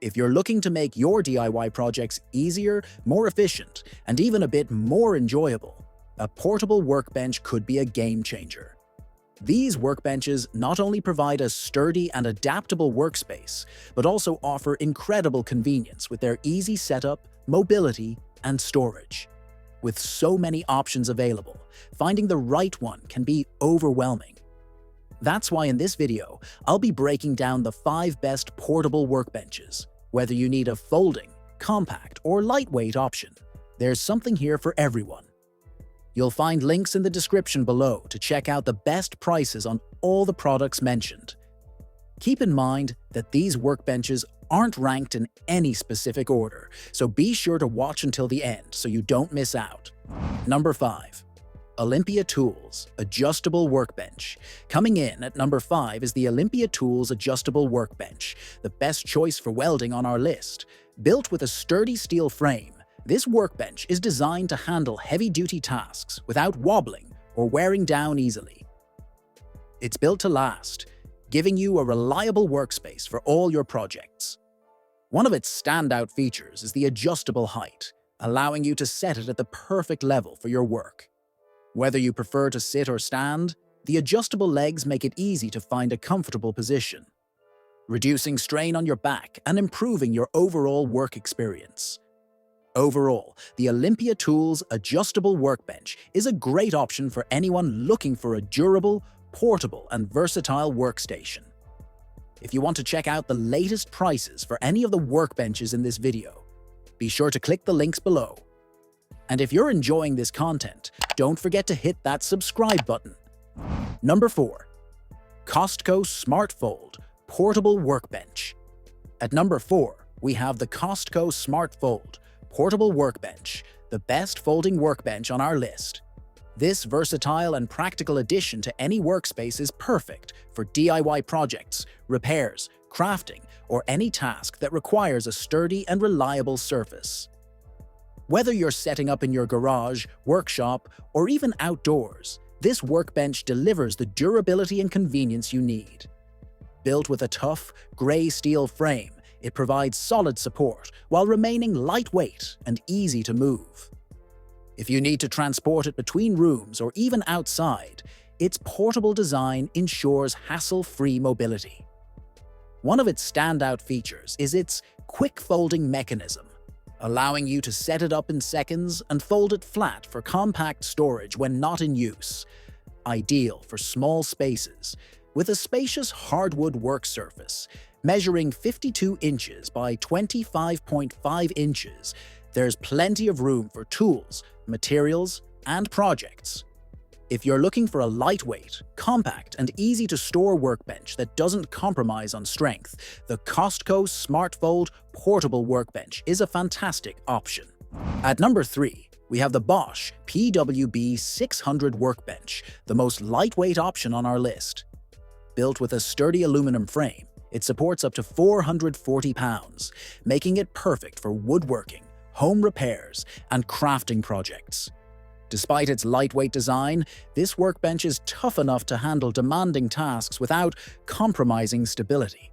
If you're looking to make your DIY projects easier, more efficient, and even a bit more enjoyable, a portable workbench could be a game changer. These workbenches not only provide a sturdy and adaptable workspace, but also offer incredible convenience with their easy setup, mobility, and storage. With so many options available, finding the right one can be overwhelming. That's why in this video, I'll be breaking down the 5 best portable workbenches. Whether you need a folding, compact, or lightweight option, there's something here for everyone. You'll find links in the description below to check out the best prices on all the products mentioned. Keep in mind that these workbenches aren't ranked in any specific order, so be sure to watch until the end so you don't miss out. Number 5. Olympia Tools Adjustable Workbench. Coming in at number 5 is the Olympia Tools Adjustable Workbench, the best choice for welding on our list. Built with a sturdy steel frame, this workbench is designed to handle heavy-duty tasks without wobbling or wearing down easily. It's built to last, giving you a reliable workspace for all your projects. One of its standout features is the adjustable height, allowing you to set it at the perfect level for your work. Whether you prefer to sit or stand, the adjustable legs make it easy to find a comfortable position, reducing strain on your back and improving your overall work experience. Overall, the Olympia Tools Adjustable Workbench is a great option for anyone looking for a durable, portable, and versatile workstation. If you want to check out the latest prices for any of the workbenches in this video, be sure to click the links below. And if you're enjoying this content, don't forget to hit that subscribe button. Number 4. Costco SmartFold Portable Workbench. At number 4, we have the Costco SmartFold Portable Workbench, the best folding workbench on our list. This versatile and practical addition to any workspace is perfect for DIY projects, repairs, crafting, or any task that requires a sturdy and reliable surface. Whether you're setting up in your garage, workshop, or even outdoors, this workbench delivers the durability and convenience you need. Built with a tough, gray steel frame, it provides solid support while remaining lightweight and easy to move. If you need to transport it between rooms or even outside, its portable design ensures hassle-free mobility. One of its standout features is its quick folding mechanism, allowing you to set it up in seconds and fold it flat for compact storage when not in use. Ideal for small spaces, with a spacious hardwood work surface, measuring 52 inches by 25.5 inches, there's plenty of room for tools, materials, and projects. If you're looking for a lightweight, compact, and easy-to-store workbench that doesn't compromise on strength, the Costco SmartFold Portable Workbench is a fantastic option. At number 3, we have the Bosch PWB-600 Workbench, the most lightweight option on our list. Built with a sturdy aluminum frame, it supports up to 440 pounds, making it perfect for woodworking, home repairs, and crafting projects. Despite its lightweight design, this workbench is tough enough to handle demanding tasks without compromising stability.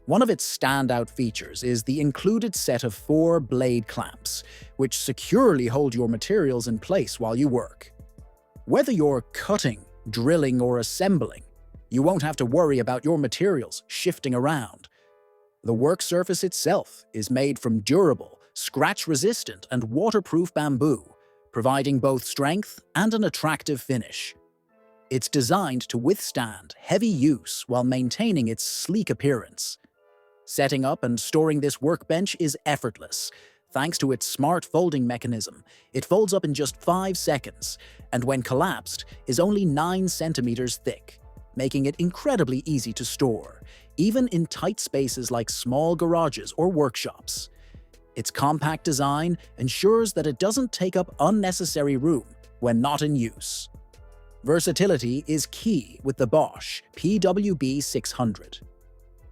One of its standout features is the included set of 4 blade clamps, which securely hold your materials in place while you work. Whether you're cutting, drilling, or assembling, you won't have to worry about your materials shifting around. The work surface itself is made from durable, scratch-resistant, and waterproof bamboo, providing both strength and an attractive finish. It's designed to withstand heavy use while maintaining its sleek appearance. Setting up and storing this workbench is effortless. Thanks to its smart folding mechanism, it folds up in just 5 seconds, and when collapsed, is only 9 centimeters thick, making it incredibly easy to store, even in tight spaces like small garages or workshops. Its compact design ensures that it doesn't take up unnecessary room when not in use. Versatility is key with the Bosch PWB-600.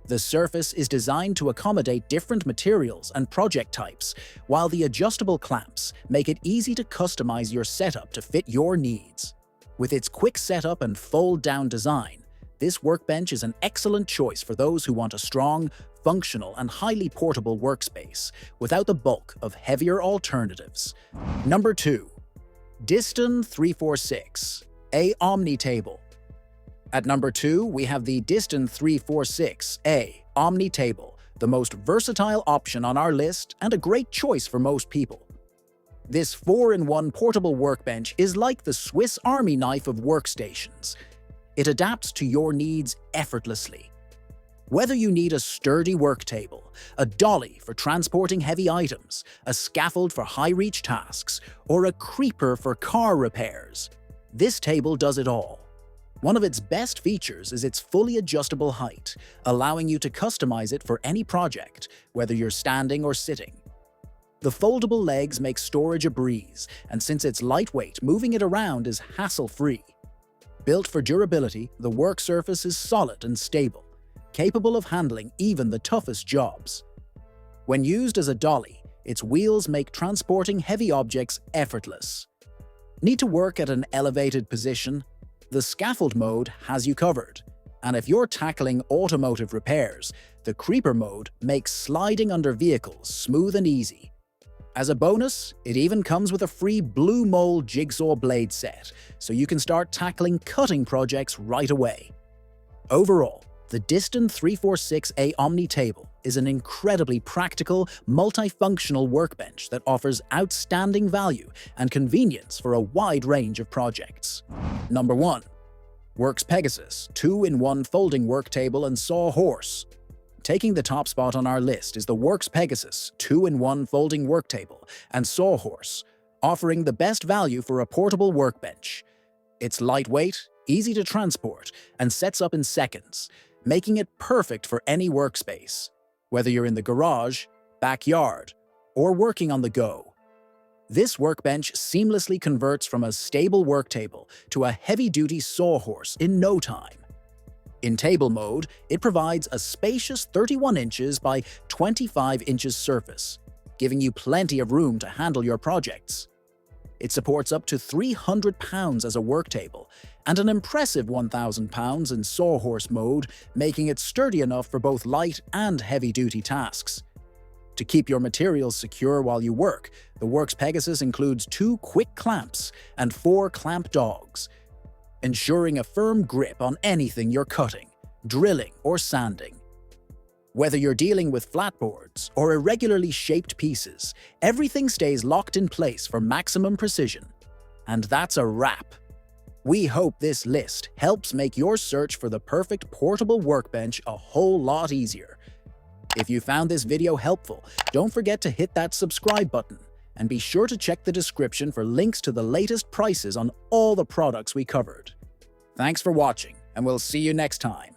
The surface is designed to accommodate different materials and project types, while the adjustable clamps make it easy to customize your setup to fit your needs. With its quick setup and fold-down design, this workbench is an excellent choice for those who want a strong, functional and highly portable workspace without the bulk of heavier alternatives. Number 2. Diston 346, a Omni table. At number 2, we have the Diston 346A Omni table, the most versatile option on our list and a great choice for most people. This 4-in-1 portable workbench is like the Swiss Army knife of workstations. It adapts to your needs effortlessly. Whether you need a sturdy work table, a dolly for transporting heavy items, a scaffold for high-reach tasks, or a creeper for car repairs, this table does it all. One of its best features is its fully adjustable height, allowing you to customize it for any project, whether you're standing or sitting. The foldable legs make storage a breeze, and since it's lightweight, moving it around is hassle-free. Built for durability, the work surface is solid and stable, capable of handling even the toughest jobs. When used as a dolly, its wheels make transporting heavy objects effortless. Need to work at an elevated position? The scaffold mode has you covered. And if you're tackling automotive repairs, the creeper mode makes sliding under vehicles smooth and easy. As a bonus, it even comes with a free blue mold jigsaw blade set, so you can start tackling cutting projects right away. Overall, the Diston 346A Omni table is an incredibly practical, multifunctional workbench that offers outstanding value and convenience for a wide range of projects. Number 1. Worx Pegasus 2-in-1 folding work table and sawhorse. Taking the top spot on our list is the Worx Pegasus 2-in-1 folding work table and sawhorse, offering the best value for a portable workbench. It's lightweight, easy to transport, and sets up in seconds, making it perfect for any workspace, whether you're in the garage, backyard, or working on the go. This workbench seamlessly converts from a stable work table to a heavy-duty sawhorse in no time. In table mode, it provides a spacious 31 inches by 25 inches surface, giving you plenty of room to handle your projects. It supports up to 300 pounds as a work table and an impressive 1,000 pounds in sawhorse mode, making it sturdy enough for both light and heavy-duty tasks. To keep your materials secure while you work, the Worx Pegasus includes 2 quick clamps and 4 clamp dogs, ensuring a firm grip on anything you're cutting, drilling, or sanding. Whether you're dealing with flatboards or irregularly shaped pieces, everything stays locked in place for maximum precision. And that's a wrap. We hope this list helps make your search for the perfect portable workbench a whole lot easier. If you found this video helpful, don't forget to hit that subscribe button and be sure to check the description for links to the latest prices on all the products we covered. Thanks for watching, and we'll see you next time.